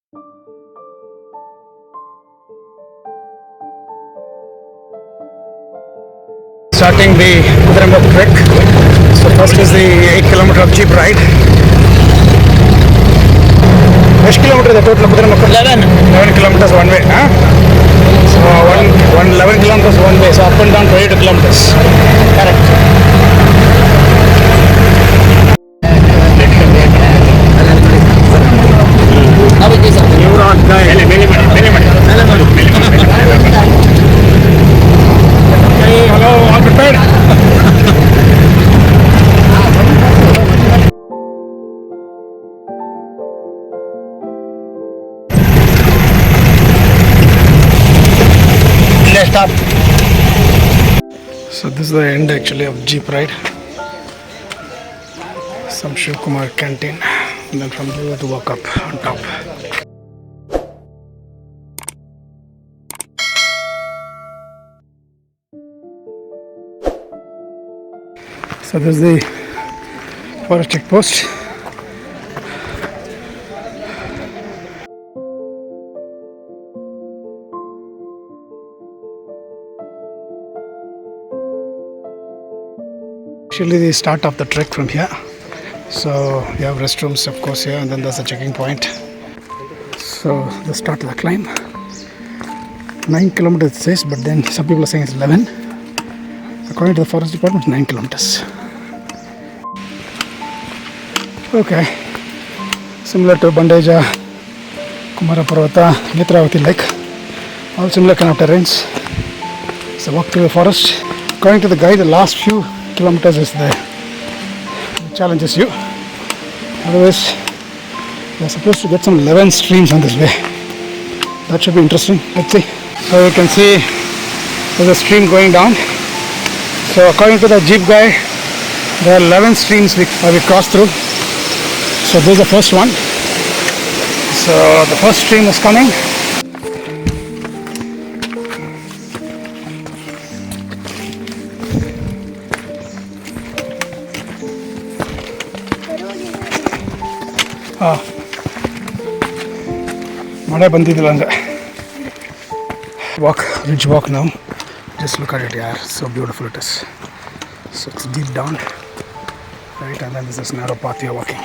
Starting the Kudremukh Peak. So first is the 8 km of jeep ride. How kilometers the total Kudremukh? 11 kilometers one way. Huh? So 11 kilometers one way. So up and down 22 kilometers. Correct. Hey, hello, all prepared? Stop. So this is the end actually of jeep ride. Some Shiv Kumar canteen, and then from there we have to walk up on top. So this is the forest checkpost. Actually the start of the trek from here. So you have restrooms of course here, and then there's a checking point. So the start of the climb. 9 kilometers it says, but then some people are saying it's 11. According to the forest department, 9 kilometers. Okay, similar to Bandeja, Kumara Parvata, Netravati Lake, all similar kind of terrains. So walk through the forest. According to the guide, the last few kilometers is the challenges you. Otherwise, you're supposed to get some 11 streams on this way. That should be interesting. Let's see. So you can see there's a stream going down. So according to the jeep guy, there are 11 streams we crossed through. So this is the first one. So the first stream is coming. Mada bandidilla ande. Walk, ridge walk now. Just look at it, yeah, so beautiful it is. So it's deep down, right, and then there's this narrow path you're walking.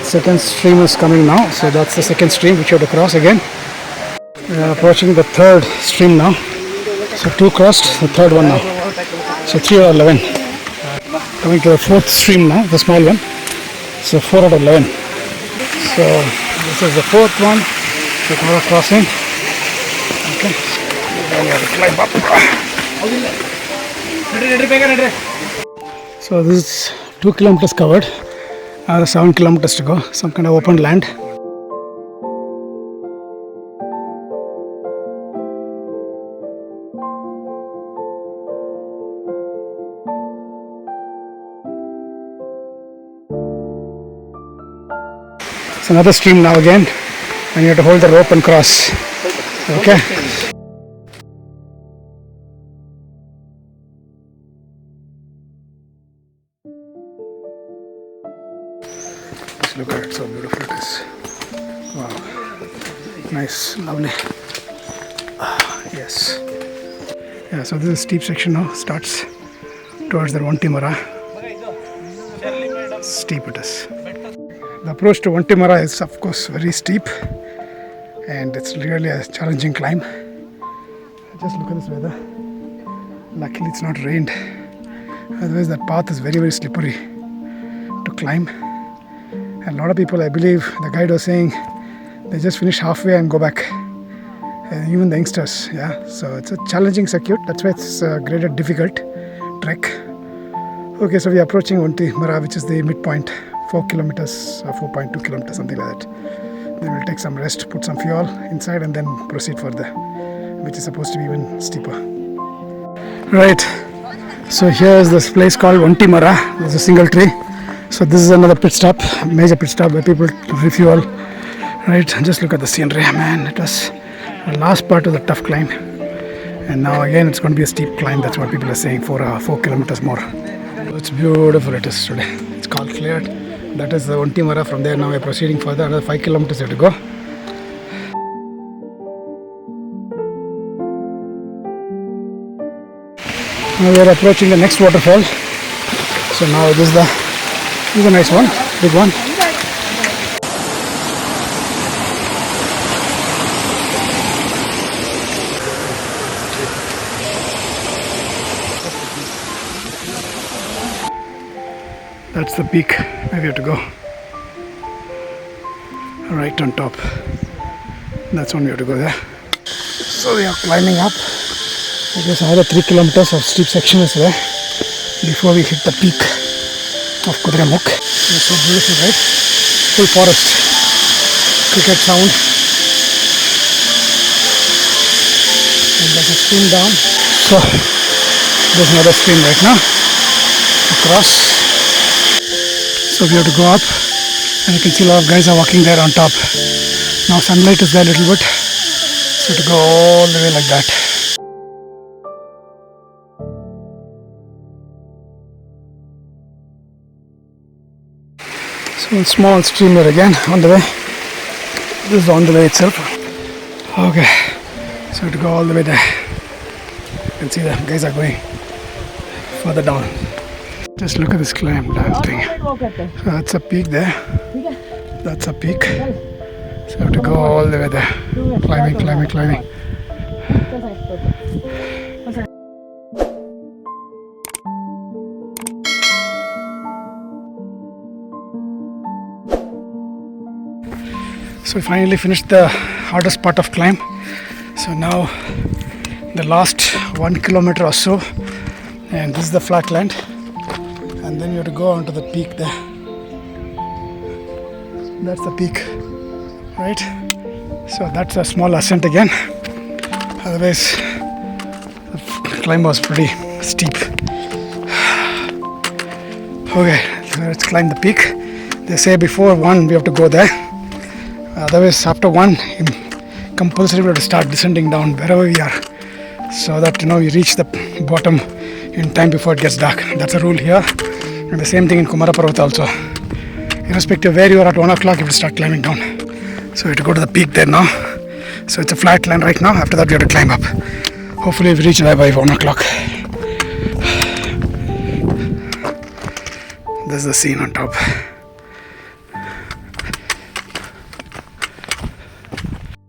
Second stream is coming now, so that's the second stream which you have to cross again. We are approaching the third stream now. So 2 crossed, the third one now. So 3 out of 11. Coming to the fourth stream now, the small one. So 4 out of 11. So this is the fourth one. So we're crossing. Okay. Then we have to climb up. So this is 2 kilometers covered. 7 kilometers to go. Some kind of open land. It's another stream now again, and you have to hold the rope and cross. Okay. Just look at it, so beautiful it is. Wow. Nice, lovely. Yes. Yeah, so this is a steep section now. Starts towards the Vantimara. Steep it is. The approach to Vantimara is of course very steep, and it's really a challenging climb. Just look at this weather. Luckily it's not rained. Otherwise that path is very slippery to climb. And a lot of people, I believe the guide was saying, they just finish halfway and go back. And even the youngsters, yeah. So it's a challenging circuit. That's why it's graded difficult trek. Okay, so we are approaching Vantimara, which is the midpoint. 4 kilometers or 4.2 kilometers, something like that. Then we'll take some rest, put some fuel inside, and then proceed further, which is supposed to be even steeper. Right, so here is this place called Vantimara. There's a single tree. So this is another pit stop, major pit stop where people refuel. Right, just look at the scenery, man. It was the last part of the tough climb, and now again it's going to be a steep climb. That's what people are saying. 4 kilometers more. It's beautiful it is today. It's all cleared. That is the Ontimara. From there now we're proceeding further. Another 5 kilometers have to go. Now we are approaching the next waterfall. So now this is a nice one, big one. That's the peak where we have to go. Right on top. That's when we have to go there. So we are climbing up. I guess another 3 kilometers of steep section is there before we hit the peak of Kudremukh. It's so beautiful, right? Full forest. Cricket sound. And there's a stream down. So there's another stream right now. Across. So we have to go up, and you can see a lot of guys are walking there on top. Now sunlight is there a little bit, so to go all the way like that. So a small stream there again on the way. This is on the way itself. Okay, so we have to go all the way there. You can see the guys are going further down. Just look at this climb thing. So that's a peak there. That's a peak. So I have to go all the way there. Climbing. So we finally finished the hardest part of climb. So now the last 1 kilometer or so, and this is the flat land. And then you have to go onto the peak there. That's the peak, right? So that's a small ascent again. Otherwise, the climb was pretty steep. Okay, so let's climb the peak. They say before 1 we have to go there. Otherwise, after 1, compulsory we have to start descending down wherever we are, so that we reach the bottom in time before it gets dark. That's a rule here. And the same thing in Kumara Parvat also. Irrespective of where you are at 1 o'clock, you will start climbing down. So we have to go to the peak there now. So it's a flat land right now. After that, we have to climb up. Hopefully, we reach there by 1 o'clock. This is the scene on top.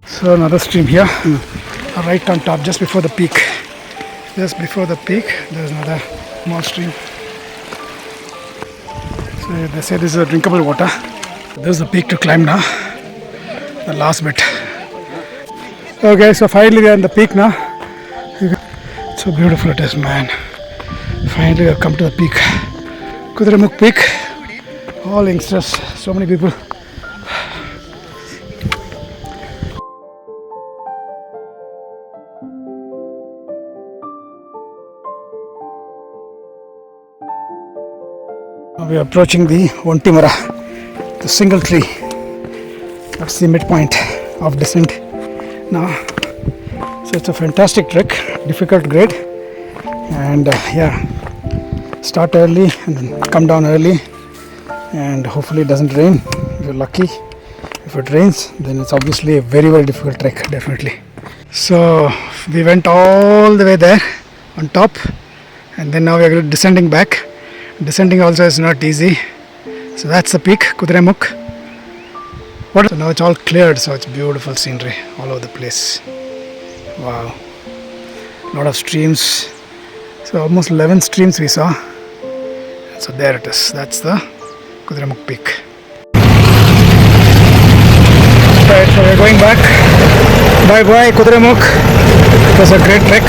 So another stream here, right on top, just before the peak. Just before the peak, there's another small stream. So they say this is a drinkable water. This is the peak to climb now. The last bit. Okay, so finally we are in the peak now. So beautiful it is, man. Finally we have come to the peak. Kudremukh Peak. All youngsters, so many people. We are approaching the Ontimara, the single tree. That's the midpoint of descent now. So it's a fantastic trek, difficult grade, and start early and then come down early, and hopefully it doesn't rain if you're lucky. If it rains, then it's obviously a very, very difficult trek, definitely. So we went all the way there on top, and then now we are descending back. Descending also is not easy. So that's the peak, Kudremukh. So now it's all cleared, so it's beautiful scenery all over the place. Wow. A lot of streams. So almost 11 streams we saw. So there it is. That's the Kudremukh Peak. Right, so we're going back. Bye-bye Kudremukh. It was a great trek.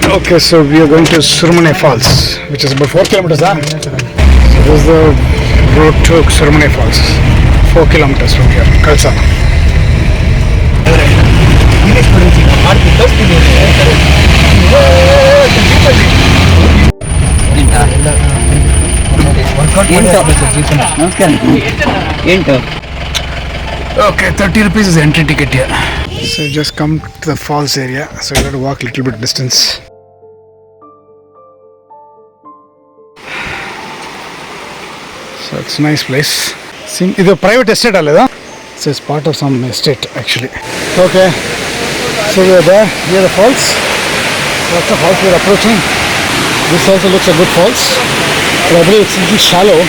Okay, so we are going to Surmane Falls, which is about 4 kilometers. So this is the road to Surmane Falls. 4 kilometers from here, Kalasa. Okay, 30 rupees is the entry ticket here. So you just come to the falls area, so you have to walk a little bit distance. So it's a nice place. See, this is a private estate, so it's part of some estate actually. Okay, so we are there, near the falls. That's the falls we are approaching. This also looks a good falls, but I believe it's a little shallow,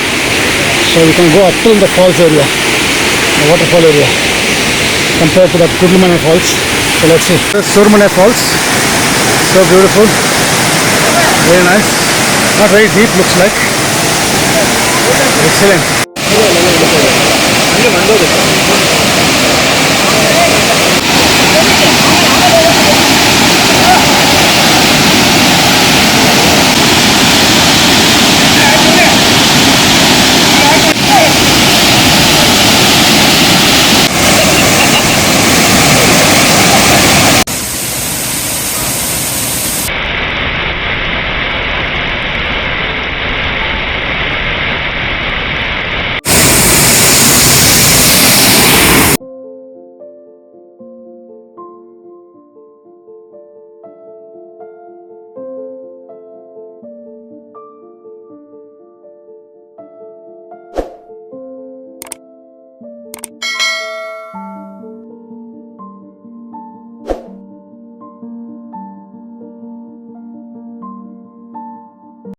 so we can go up till the falls area, the waterfall area, compared to that Kudremukh Falls. So let's see. The Surmane Falls, so beautiful, very nice, not very deep looks like. Excellent.